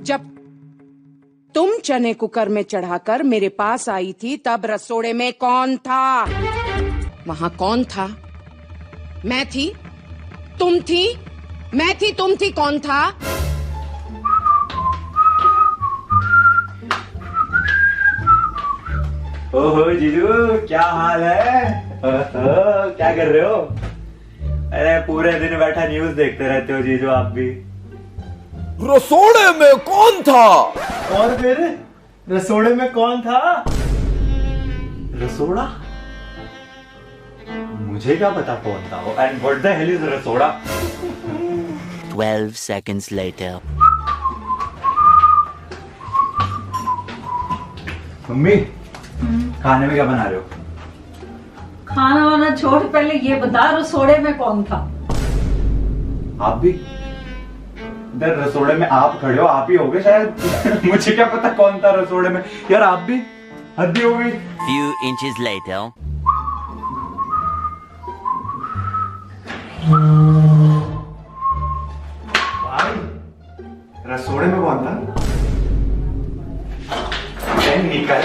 जब तुम चने कुकर में चढ़ाकर मेरे पास आई थी तब रसोड़े में कौन था? वहां कौन था? मैं थी, तुम थी, मैं थी, तुम थी, कौन था? ओहो जीजू, क्या हाल है? क्या कर रहे हो? अरे पूरे दिन बैठा न्यूज देखते रहते हो जीजू आप भी। रसोड़े में कौन था? और फिर रसोड़े में कौन था? रसोड़ा? मुझे क्या पता कौन था वो? And what the hell is Rasoda? 12 seconds later. Mummy, खाने में क्या बना रहे हो? खाना वाना छोड़, पहले ये बता रसोड़े में कौन था? आप भी इधर रसोड़े में आप खड़े हो, आप ही होगे शायद। मुझे क्या पता कौन था रसोड़े में। यार आप भी हद ही हो गई। Few inches later. भाई रसोड़े में कौन था? निकल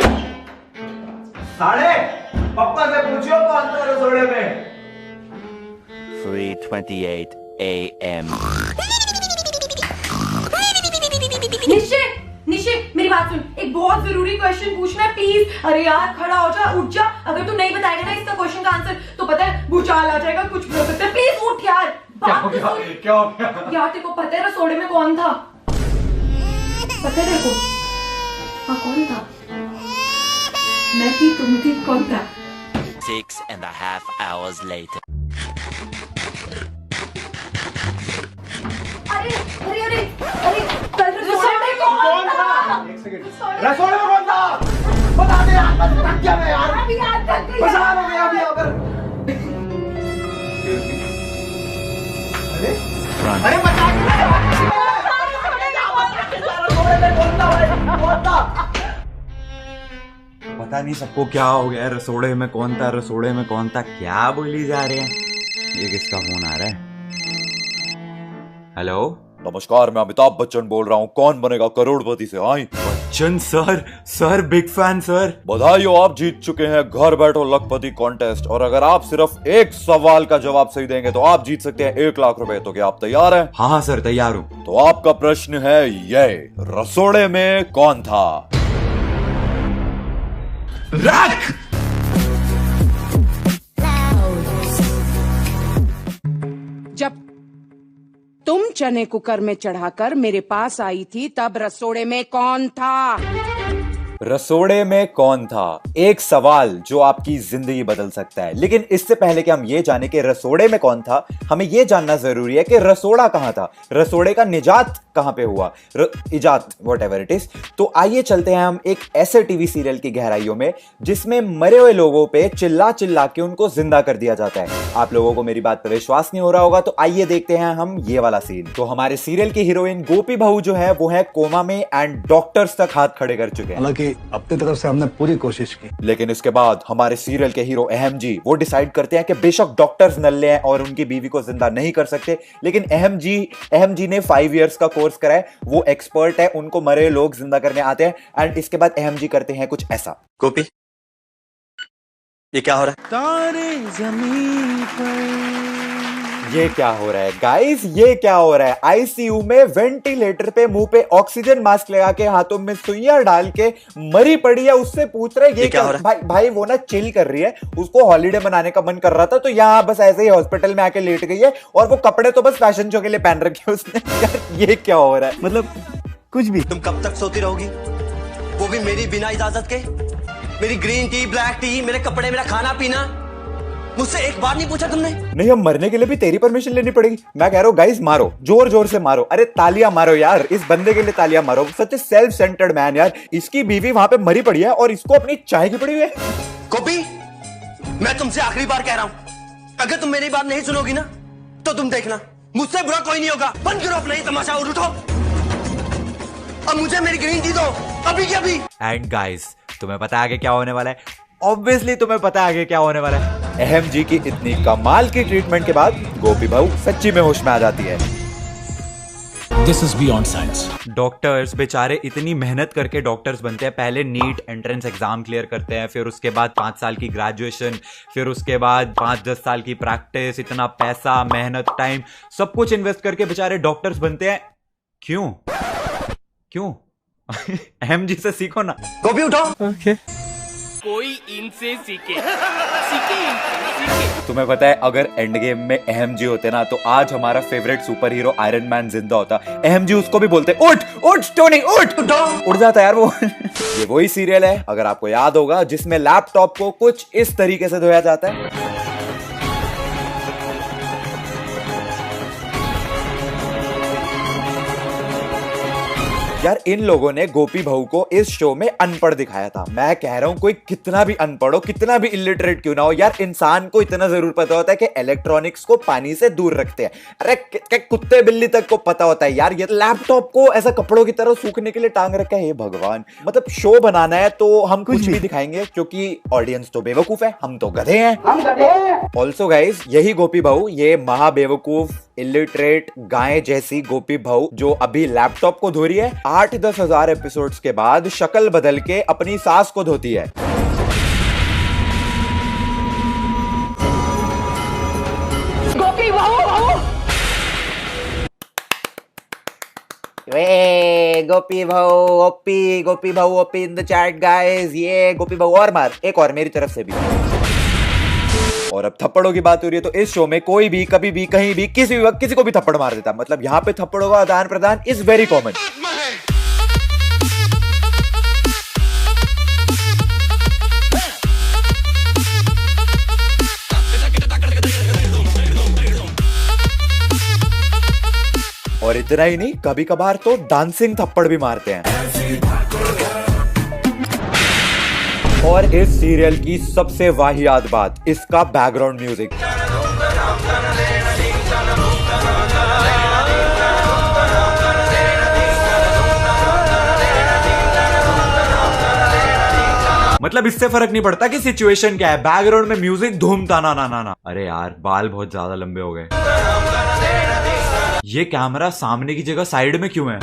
साढ़े पापा से पूछो कौन था रसोड़े में। 3:28 a.m. निशे मेरी बात सुन, एक बहुत जरूरी क्वेश्चन पूछना है प्लीज। अरे यार खड़ा हो जा, उठ जा। अगर तू नहीं बताएगा ना इसका क्वेश्चन का आंसर तो पता है भूचाल आ जाएगा, कुछ भी हो सकता है। प्लीज उठ यार। क्या हो गया? क्या हो गया? यार तेरे को पता है रसोड़े में कौन था? पता है तेरे को? हाँ कौन था? मैं थी, तुम थी, कौन था? 6.5 hours later. अरे अरे अरे अरे कल रसोड़े में कौन था? एक सेकंड, रसोड़े में कौन था? बता दे यार, बस थक गया मैं यार। अभी याद कर ले। परेशान हो गया अभी यहाँ पर। अरे अरे बता पता नहीं सबको क्या हो गया है। रसोड़े में कौन था, रसोड़े में कौन था, क्या बोली जा रहे हैं। ये किसका फोन आ रहा है? हेलो, नमस्कार, मैं अमिताभ बच्चन बोल रहा हूँ। कौन बनेगा करोड़पति से? आई Bachchan sir. Sir big fan sir. बधाई हो, आप जीत चुके हैं घर बैठो लखपति कॉन्टेस्ट। और अगर आप सिर्फ एक सवाल का जवाब सही देंगे तो आप जीत सकते हैं 1 लाख रुपए। तो क्या आप तैयार हैं? हाँ हाँ सर तैयार हूँ। तो आपका प्रश्न है ये, रसोड़े में कौन था? रख। जब तुम चने कुकर में चढ़ाकर मेरे पास आई थी तब रसोड़े में कौन था? रसोड़े में कौन था, एक सवाल जो आपकी जिंदगी बदल सकता है। लेकिन इससे पहले कि हम ये जाने कि रसोड़े में कौन था, हमें ये जानना जरूरी है कि रसोड़ा कहां था, रसोड़े का निजात कहां पे हुआ, इजात, व्हाटएवर इट इज। तो आइए चलते हैं हम एक ऐसे टीवी सीरियल की गहराइयों में जिसमें मरे हुए लोगों पे चिल्ला चिल्ला के उनको जिंदा कर दिया जाता है। आप लोगों को मेरी बात पर विश्वास नहीं हो रहा होगा, तो आइए देखते हैं हम ये वाला सीन। तो हमारे सीरियल की हीरोइन गोपी बहू जो है वो है कोमा में एंड डॉक्टर्स तक हाथ खड़े कर चुके हैं। अपनी तरफ से हमने पूरी कोशिश की। लेकिन इसके बाद हमारे सीरियल के हीरो अहम जी वो डिसाइड करते हैं कि बेशक डॉक्टर्स नल्ले हैं और उनकी बीवी को जिंदा नहीं कर सकते, लेकिन अहम जी ने 5 इयर्स का कोर्स करा है, वो एक्सपर्ट है, उनको मरे लोग जिंदा करने आते हैं। एंड इसके बाद अहम जी करते हैं कुछ ऐसा। गोपी, ये क्या हो रहा है? तारे ज़मीन पर। ये क्या हो रहा है गाइस, ये क्या हो रहा है? आईसीयू में वेंटिलेटर पे मुंह पे ऑक्सीजन मास्क लगा के हाथों में सुइयां डाल के मरी पड़ी है, उससे पूछ रहे ये क्या हो रहा है? भाई वो ना चिल कर रही है, उसको हॉलीडे मनाने का मन कर रहा था तो यहाँ बस ऐसे ही हॉस्पिटल में आके लेट गई है और वो कपड़े तो बस फैशन शो के लिए पहन रखे उसने। यार ये क्या हो रहा है? मतलब कुछ भी। तुम कब तक सोती रहोगी, वो भी मेरी बिना इजाजत के? मेरी ग्रीन टी, ब्लैक टी, मेरे कपड़े, मेरा खाना पीना, मुझसे एक बार नहीं पूछा तुमने? नहीं, हम मरने के लिए भी तेरी परमिशन लेनी पड़ेगी। मैं कह रहा हूँ गाइस, मारो, जोर जोर से मारो। अरे तालियां मारो यार, इस बंदे के लिए तालियां मारो। सच सेल्फ सेंटर्ड मैन यार। इसकी बीवी वहां पे मरी पड़ी है और इसको अपनी चाय की पड़ी हुई है। गोपी, मैं तुमसे आखिरी बार कह रहा हूँ, अगर तुम मेरी बात नहीं सुनोगी ना तो तुम देखना मुझसे बुरा कोई नहीं होगा। बंद करो अपना ही तमाशा और उठो। अब मुझे मेरी ग्रीन टी दो, अभी के अभी। एंड गाइस, तुम्हें पता है आगे क्या होने वाला है? ऑब्वियसली तुम्हें पता है आगे क्या होने वाला है। अहम जी की इतनी कमाल की ट्रीटमेंट के बाद गोपी बहू सच्ची में होश में आ जाती है। this is beyond science. Doctors बेचारे इतनी मेहनत करके डॉक्टर्स बनते हैं। पहले नीट एंट्रेंस एग्जाम क्लियर करते हैं, फिर उसके बाद 5 साल की ग्रेजुएशन, फिर उसके बाद 5-10 साल की प्रैक्टिस, इतना पैसा, मेहनत, टाइम, सब कुछ इन्वेस्ट करके बेचारे डॉक्टर्स बनते हैं। क्यों क्यों? अहम जी से सीखो ना। गोभी उठाओ। कोई इनसे सीखे, सीखे इनसे, सीखे। तुम्हें पता है अगर एंड गेम में अहम जी होते ना तो आज हमारा favourite super hero iron man जिंदा होता। अहम जी उसको भी बोलते उठ उठ टोनी उठ, उठ जाता यार वो। ये वही सीरियल है, अगर आपको याद होगा, जिसमें लैपटॉप को कुछ इस तरीके से धोया जाता है। यार इन लोगों ने गोपी बहू को इस शो में अनपढ़ दिखाया था। मैं कह रहा हूं कोई कितना भी अनपढ़ हो, कितना भी इलिटरेट क्यों ना हो, यार इंसान को इतना जरूर पता होता है कि इलेक्ट्रॉनिक्स को पानी से दूर रखते हैं। अरे कुत्ते बिल्ली तक को पता होता है यार। ये लैपटॉप को ऐसा कपड़ों की तरह सूखने के लिए टांग रखा है। हे भगवान, मतलब शो बनाना है तो हम कुछ भी दिखाएंगे, क्योंकि ऑडियंस तो बेवकूफ है, हम तो गधे हैं। ऑल्सो गाइज, यही गोपी बहू, ये महा बेवकूफ इलिटरेट गाय जैसी गोपी बहू जो अभी लैपटॉप को धो रही है, 8-10 हजार एपिसोड्स के बाद शक्ल बदल के अपनी सास को धोती है। गोपी बहू, गोपी बहू ओपी, गोपी बहू OP in the chat guys. ये गोपी बहू और मार, एक और मेरी तरफ से भी। और अब थप्पड़ों की बात हो रही है तो इस शो में कोई भी कभी भी कहीं भी किसी भी वक्त किसी को भी थप्पड़ मार देता। मतलब यहाँ पे थप्पड़ों का आदान प्रदान इज वेरी कॉमन। और इतना ही नहीं, कभी कभार तो डांसिंग थप्पड़ भी मारते हैं। और इस सीरियल की सबसे वाहियात बात, इसका बैकग्राउंड म्यूजिक। मतलब इससे फर्क नहीं पड़ता कि सिचुएशन क्या है, बैकग्राउंड में म्यूजिक धूम ताना ना ना ना। अरे यार बाल बहुत ज्यादा लंबे हो गए। ये कैमरा सामने की जगह साइड में क्यों है?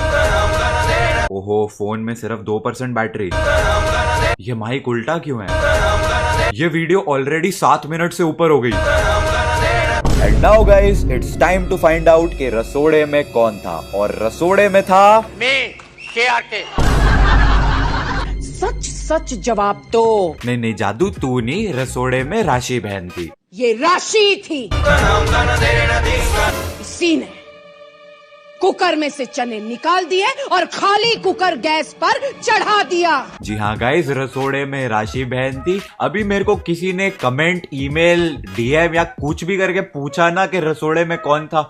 ओहो, फोन में सिर्फ 2% बैटरी। ये माइक उल्टा क्यों है? ये वीडियो ऑलरेडी 7 मिनट से ऊपर हो गई। And now guys, it's time to find out कि रसोड़े में कौन था। और रसोड़े में था मैं KRK। सच सच जवाब दो। नहीं जादू, तू नहीं, रसोड़े में राशि बहन थी। ये राशि थी। इसी ने कुकर में से चने निकाल दिए और खाली कुकर गैस पर चढ़ा दिया। जी हाँ गाइस, रसोड़े में राशि बहन थी। अभी मेरे को किसी ने कमेंट, ईमेल, डीएम या कुछ भी करके पूछा ना कि रसोड़े में कौन था,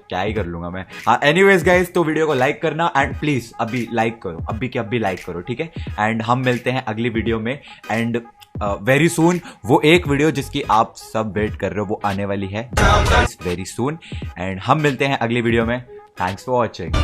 क्या ही कर लूंगा मैं। हाँ, एनीवेज गाइस, तो वीडियो को लाइक करना एंड प्लीज अभी लाइक करो, अभी के अभी लाइक करो, ठीक है। एंड हम मिलते हैं अगली वीडियो में। एंड वेरी सून वो एक वीडियो जिसकी आप सब वेट कर रहे हो वो आने वाली है वेरी सून। एंड हम मिलते हैं अगली वीडियो में। Thanks for watching.